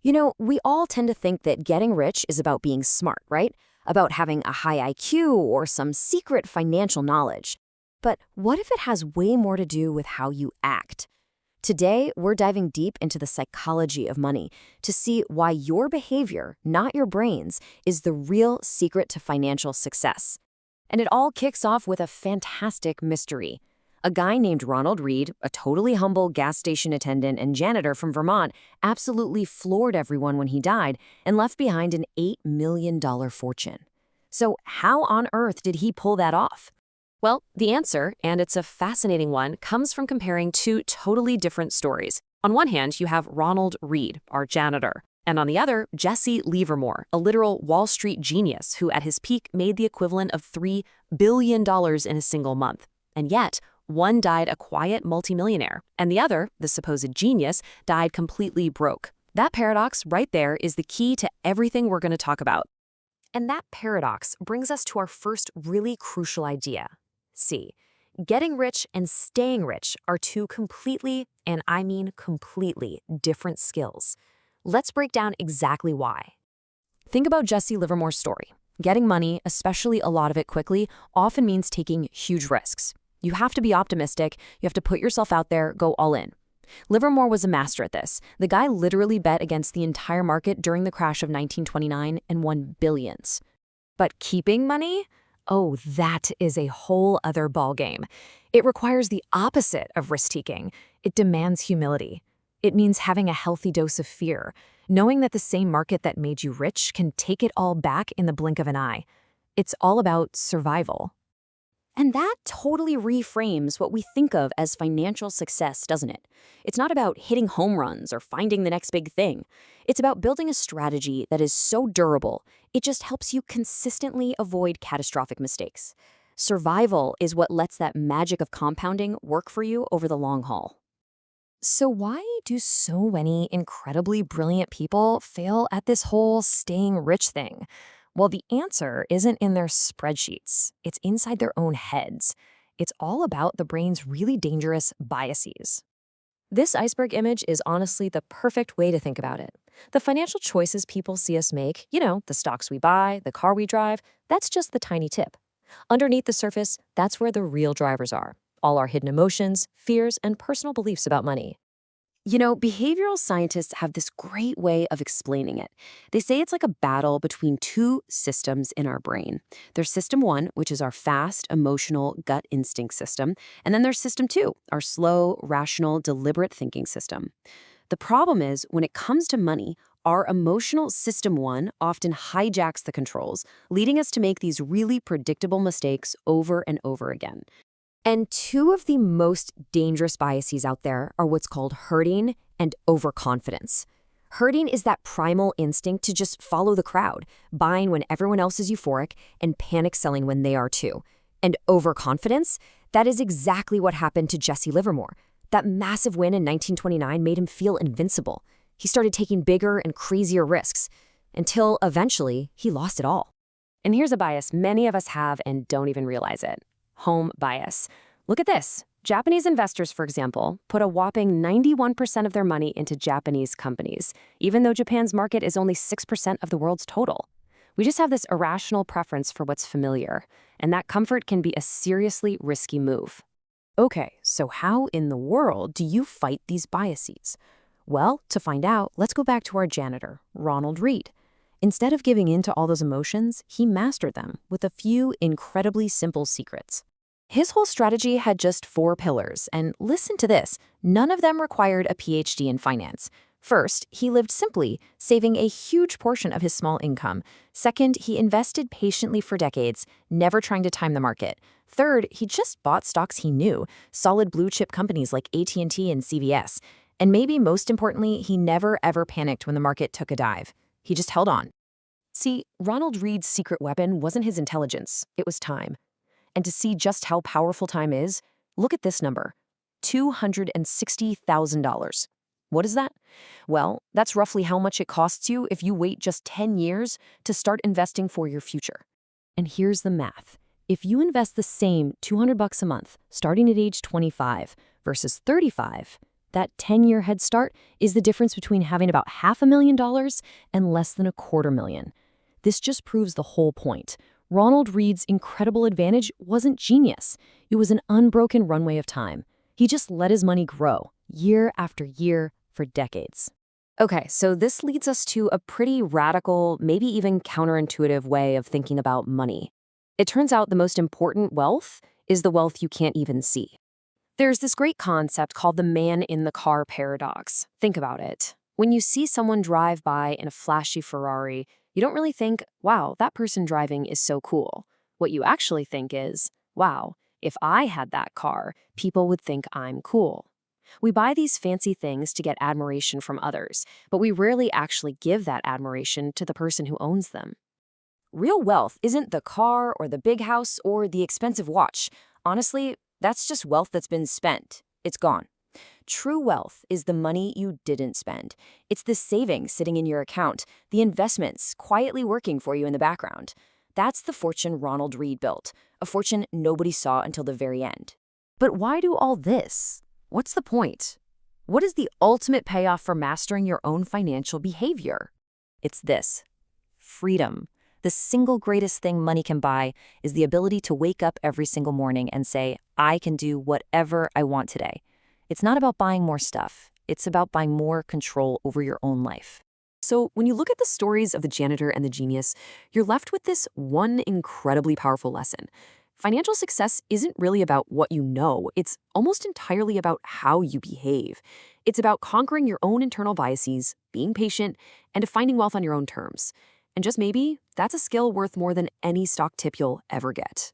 We all tend to think that getting rich is about being smart, right? About having a high IQ or some secret financial knowledge. But what if it has way more to do with how you act? Today, we're diving deep into the psychology of money to see why your behavior, not your brains, is the real secret to financial success. And it all kicks off with a fantastic mystery. A guy named Ronald Reed, a totally humble gas station attendant and janitor from Vermont, absolutely floored everyone when he died and left behind an $8 million fortune. So how on earth did he pull that off? Well, the answer, and it's a fascinating one, comes from comparing two totally different stories. On one hand, you have Ronald Reed, our janitor, and on the other, Jesse Livermore, a literal Wall Street genius who at his peak made the equivalent of $3 billion in a single month. And yet, one died a quiet multimillionaire, and the other, the supposed genius, died completely broke. That paradox right there is the key to everything we're going to talk about. And that paradox brings us to our first really crucial idea. See, getting rich and staying rich are two completely, and I mean completely, different skills. Let's break down exactly why. Think about Jesse Livermore's story. Getting money, especially a lot of it quickly, often means taking huge risks. You have to be optimistic, you have to put yourself out there, go all in. Livermore was a master at this. The guy literally bet against the entire market during the crash of 1929 and won billions. But keeping money? Oh, that is a whole other ballgame. It requires the opposite of risk-taking. It demands humility. It means having a healthy dose of fear, knowing that the same market that made you rich can take it all back in the blink of an eye. It's all about survival. And that totally reframes what we think of as financial success, doesn't it? It's not about hitting home runs or finding the next big thing. It's about building a strategy that is so durable, it just helps you consistently avoid catastrophic mistakes. Survival is what lets that magic of compounding work for you over the long haul. So why do so many incredibly brilliant people fail at this whole staying rich thing? Well, the answer isn't in their spreadsheets. It's inside their own heads. It's all about the brain's really dangerous biases. This iceberg image is honestly the perfect way to think about it. The financial choices people see us make, the stocks we buy, the car we drive, that's just the tiny tip. Underneath the surface, that's where the real drivers are. All our hidden emotions, fears, and personal beliefs about money. Behavioral scientists have this great way of explaining it. They say it's like a battle between two systems in our brain. There's system one, which is our fast, emotional, gut instinct system, and then there's system two, our slow, rational, deliberate thinking system. The problem is, when it comes to money, our emotional system one often hijacks the controls, leading us to make these really predictable mistakes over and over again. And two of the most dangerous biases out there are what's called herding and overconfidence. Herding is that primal instinct to just follow the crowd, buying when everyone else is euphoric and panic selling when they are too. And overconfidence? That is exactly what happened to Jesse Livermore. That massive win in 1929 made him feel invincible. He started taking bigger and crazier risks, until eventually he lost it all. And here's a bias many of us have and don't even realize it. Home bias. Look at this. Japanese investors, for example, put a whopping 91% of their money into Japanese companies, even though Japan's market is only 6% of the world's total. We just have this irrational preference for what's familiar, and that comfort can be a seriously risky move. Okay, so how in the world do you fight these biases? Well, to find out, let's go back to our janitor, Ronald Reed. Instead of giving in to all those emotions, he mastered them with a few incredibly simple secrets. His whole strategy had just 4 pillars, and listen to this, none of them required a PhD in finance. First, he lived simply, saving a huge portion of his small income. Second, he invested patiently for decades, never trying to time the market. Third, he just bought stocks he knew, solid blue-chip companies like AT&T and CVS. And maybe most importantly, he never ever panicked when the market took a dive. He just held on. See, Ronald Reed's secret weapon wasn't his intelligence, it was time. And to see just how powerful time is, look at this number, $260,000. What is that? Well, that's roughly how much it costs you if you wait just 10 years to start investing for your future. And here's the math. If you invest the same $200 a month, starting at age 25 versus 35, That 10-year head start is the difference between having about $500,000 and less than $250,000. This just proves the whole point. Ronald Reed's incredible advantage wasn't genius. It was an unbroken runway of time. He just let his money grow, year after year, for decades. Okay, so this leads us to a pretty radical, maybe even counterintuitive way of thinking about money. It turns out the most important wealth is the wealth you can't even see. There's this great concept called the man in the car paradox. Think about it. When you see someone drive by in a flashy Ferrari, you don't really think, wow, that person driving is so cool. What you actually think is, wow, if I had that car, people would think I'm cool. We buy these fancy things to get admiration from others, but we rarely actually give that admiration to the person who owns them. Real wealth isn't the car or the big house or the expensive watch. Honestly, that's just wealth that's been spent. It's gone. True wealth is the money you didn't spend. It's the savings sitting in your account, the investments quietly working for you in the background. That's the fortune Ronald Reed built, a fortune nobody saw until the very end. But why do all this? What's the point? What is the ultimate payoff for mastering your own financial behavior? It's this: freedom. The single greatest thing money can buy is the ability to wake up every single morning and say, I can do whatever I want today. It's not about buying more stuff. It's about buying more control over your own life. So when you look at the stories of the janitor and the genius, you're left with this one incredibly powerful lesson. Financial success isn't really about what you know. It's almost entirely about how you behave. It's about conquering your own internal biases, being patient, and finding wealth on your own terms. And just maybe, that's a skill worth more than any stock tip you'll ever get.